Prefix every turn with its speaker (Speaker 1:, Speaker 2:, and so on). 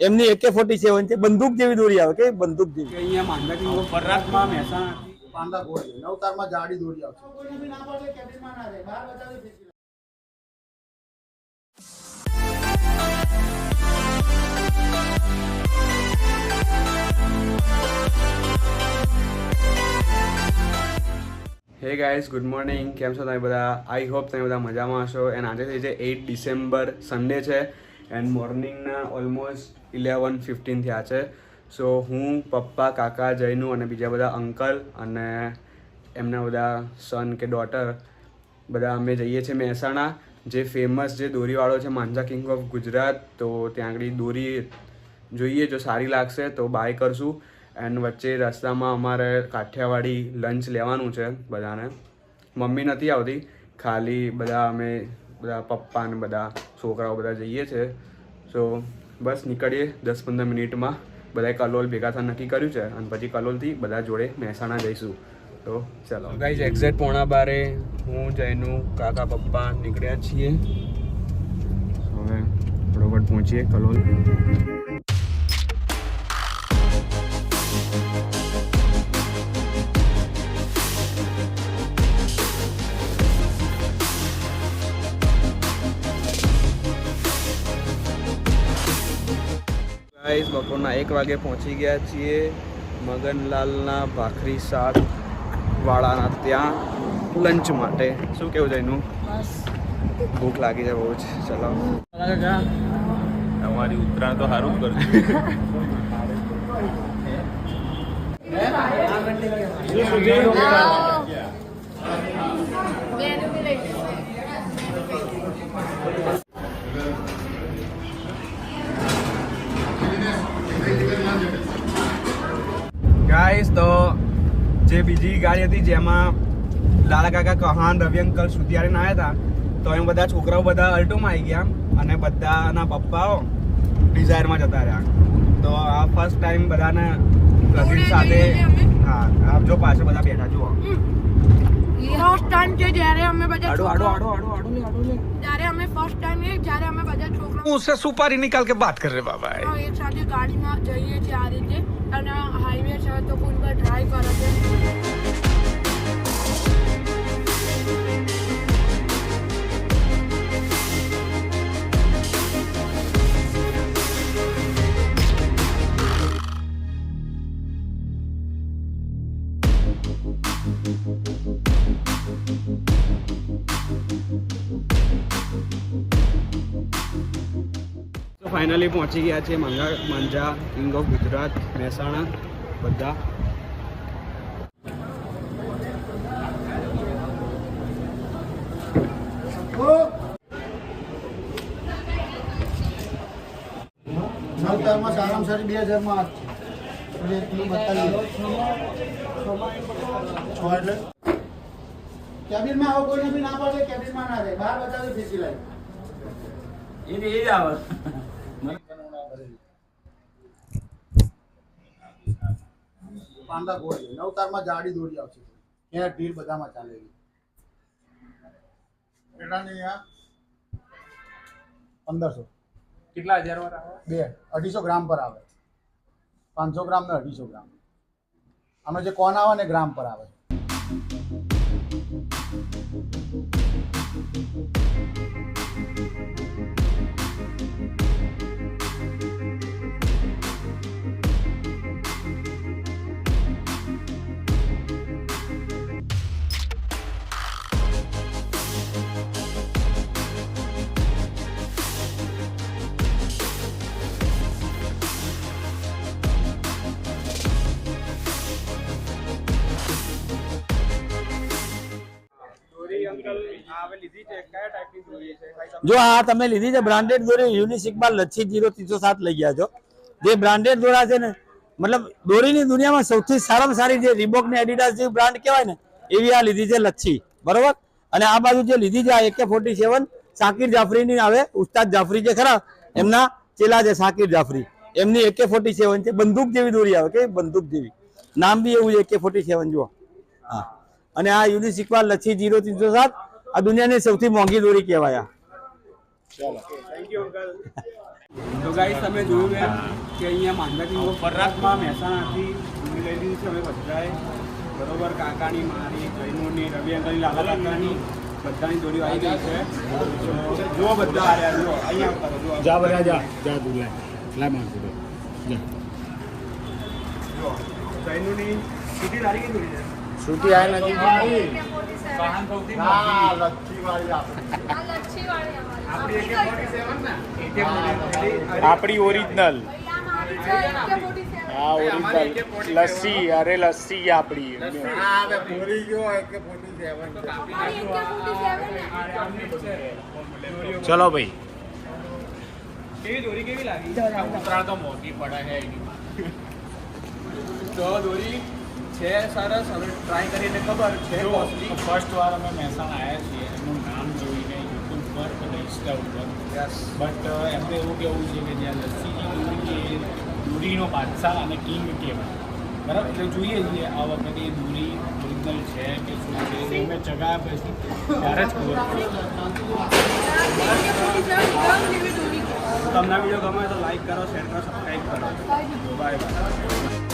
Speaker 1: એમની AK-47 છે, બંદૂક જેવી દોરી આવે કે બંદૂક જેવી.
Speaker 2: અહીંયા માંદા કિંગ ઓફ પરાગમાં મહેસાણાથી
Speaker 3: પાંડા ગોળ નવતારમાં જાડી દોરી આવશે.
Speaker 2: Hey guys, good morning. કેમ છો તમે બધા? આઈ હોપ તમે બધા મજામાં હશો. એન્ડ આજે થઈ છે 8 ડિસેમ્બર, સન્ડે છે. એન્ડ મોર્નિંગના ઓલમોસ્ટ 11:15 થયા છે. સો હું, પપ્પા, કાકા, જયનુ અને બીજા બધા અંકલ અને એમના બધા સન કે ડોટર બધા અમે જઈએ છીએ મહેસાણા, જે ફેમસ જે દોરીવાળો છે માંજા કિંગ ઓફ ગુજરાત. તો ત્યાં આગળ દોરી જોઈએ, જો સારી લાગશે તો બાય કરશું. એન્ડ વચ્ચે રસ્તામાં અમારે કાઠિયાવાડી લંચ લેવાનું છે બધાને. મમ્મી નથી આવતી, ખાલી બધા અમે બધા પપ્પા ને બધા છોકરાઓ બધા જઈએ છીએ. સો બસ નીકળીએ 10-15 મિનિટમાં. બધાએ કલોલ ભેગા થવા નક્કી કર્યું છે અને પછી કલોલથી બધા જોડે મહેસાણા જઈશું. તો ચાલો ગાઈઝ, એક્ઝેક્ટ 11:15 હું જયનું કાકા પપ્પા નીકળ્યા છીએ. હવે બરોબર પહોંચીએ કલોલ. ગાઈસ, બપોરના 1 વાગે પહોંચી ગયા છીએ મગનલાલના ભાખરી શાક વાળાના ત્યાં લંચ માટે. શું કેવું જયનું? ભૂખ લાગી છે બહુ જ. ચલો
Speaker 4: તમારી ઉત્તરાયણ તો સારું જ
Speaker 2: ગાઈસ, તો જે બીજી ગાડી હતી જેમાં લાલા કાકા, કહાન, રવિ અંકલ સુતિયારીને આવ્યા હતા, તો એમ બધા છોકરાઓ બધા અલ્ટોમાં આવી ગયા અને બધાના પપ્પાઓ ડિઝાયરમાં જતા રહ્યા. તો આ ફર્સ્ટ ટાઈમ બધાને કઝિન સાથે. હા, આપજો પાછળ બધા બેઠા જુઓ.
Speaker 5: ફર્સ્ટ ટાઈમ છે જ્યારે અમે બધા
Speaker 2: આડો આડો આડો આડો આડો લે આડો લે.
Speaker 5: જ્યારે અમે ફર્સ્ટ ટાઈમ છે જ્યારે અમે બધા છોકરાઓ
Speaker 4: उससे सुपारी निकाल के बात कर रहे बाबा
Speaker 5: એક સાથે ગાડીમાં જઈએ છીએ આ રીતે. અને હાઈવે છે તો કોઈ પર ડ્રાઈવ કરે છે.
Speaker 2: તો ફાઇનલી પહોંચી ગયા છે માંજા કિંગ ઓફ ગુજરાત મહેસાણા બધા.
Speaker 3: નવતારમાં સારામાં સારી 2000 એટલે એટલું બતાવીએ. 6 એટલે કેબિનમાં આવો, કોઈને બી ના પડે, કેબિનમાં ના રહે, બહાર બતાવી ફીસી લાવી.
Speaker 4: એ જ આવે.
Speaker 3: પાંડા ગોળ નવતારમાં જાડી દોરી આવશે. ત્યાં ઢીલ બધામાં ચાલે. કેટલાની આ 1500.
Speaker 4: કેટલા હજાર વાર આવે?
Speaker 3: 250 ગ્રામ પર આવે. 500 ગ્રામ ને 250 ગ્રામ. આનો જે કોન આવે ને ગ્રામ પર આવે.
Speaker 1: જો આ તમે લીધી છે બ્રાન્ડેડ દોરી, યુનિસિકમાં લચ્છી 0307 લઈ ગયા છો. જે બ્રાન્ડેડ દોરા છે ને, મતલબ દોરીની દુનિયામાં સૌથી સારામાં સારી જે રીબોક ને એડિડાસ જેવી બ્રાન્ડ કહેવાય ને, એવી આ લીધી છે લચ્છી. બરોબર. અને આ બાજુ જે લીધી છે આ AK-47 શાકિર જાફરીની આવે. ઉસ્તાદ જાફરી જે ખરા એમના ચેલા છે શાકિર જાફરી. એમની AK-47 છે, બંદૂક જેવી દોરી આવે કે બંદૂક જેવી. નામ બી એવું છે AK-47 જુઓ. હા. અને આ યુનિસિકમાં લચ્છી 0307 આ દુનિયાની સૌથી મોંઘી દોરી કહેવાય.
Speaker 2: Thank you uncle. તો ગાઈસ તમે જોયું એમ કે અહીંયા માંદકી પરાગમાં મહેસાણાથી દોરી લઈ લીધી છે અમે બધાએ બરોબર. કાકાની, મારી, જૈનુની, રવિ અંકલની, લાલા કાકાની બધાની દોરીઓ આવી ગઈ છે. જો બધા આવ્યા જો અહીંયા આવતા રહો.
Speaker 3: જા બધા જા જા દૂર લાય માર દો
Speaker 2: જો જૈનુની સીધી તારી કઈ દોરી છે?
Speaker 3: છૂટી આય નથી
Speaker 4: વાહન સૌથી
Speaker 3: હા લચ્છી વાળી
Speaker 2: આપણી AK-47 ને?
Speaker 6: આપણી ઓરિજિનલ હા ઓરિજિનલ લસ્સી અરે લસ્સી આપણી
Speaker 3: હા બે પૂરી ગયો હોય કે 47
Speaker 6: ચલો ભાઈ
Speaker 2: કેવી દોરી કેવી લાગી?
Speaker 6: ઉત્તરાયણ તો મોંઘી પડે છે એની
Speaker 2: તો દોરી છે સરસ. હવે ટ્રાય કરીને ખબર છે કોસ્ટલી.
Speaker 6: ફર્સ્ટ વાર અમે મહેસાણા આવ્યા છીએ એનું નામ જોઈને યુટ્યુબ પર અને ઇન્સ્ટા ઉપર
Speaker 2: યસ.
Speaker 6: બટ એમને એવું કેવું છે કે જ્યાં લસ્સીની દોરી એ દોરીનો બાદશાહ અને કિંગ કહેવાય બરાબર. એટલે જોઈએ છીએ આ વખતે એ દોરી ઓરિજિનલ છે કે શું છે એ અમે ચગાવ્યા પછી ત્યારે જ ખબર પડે.
Speaker 2: તમને વિડીયો ગમે તો લાઈક કરો, શેર કરો, સબસ્ક્રાઈબ કરો. Bye bye.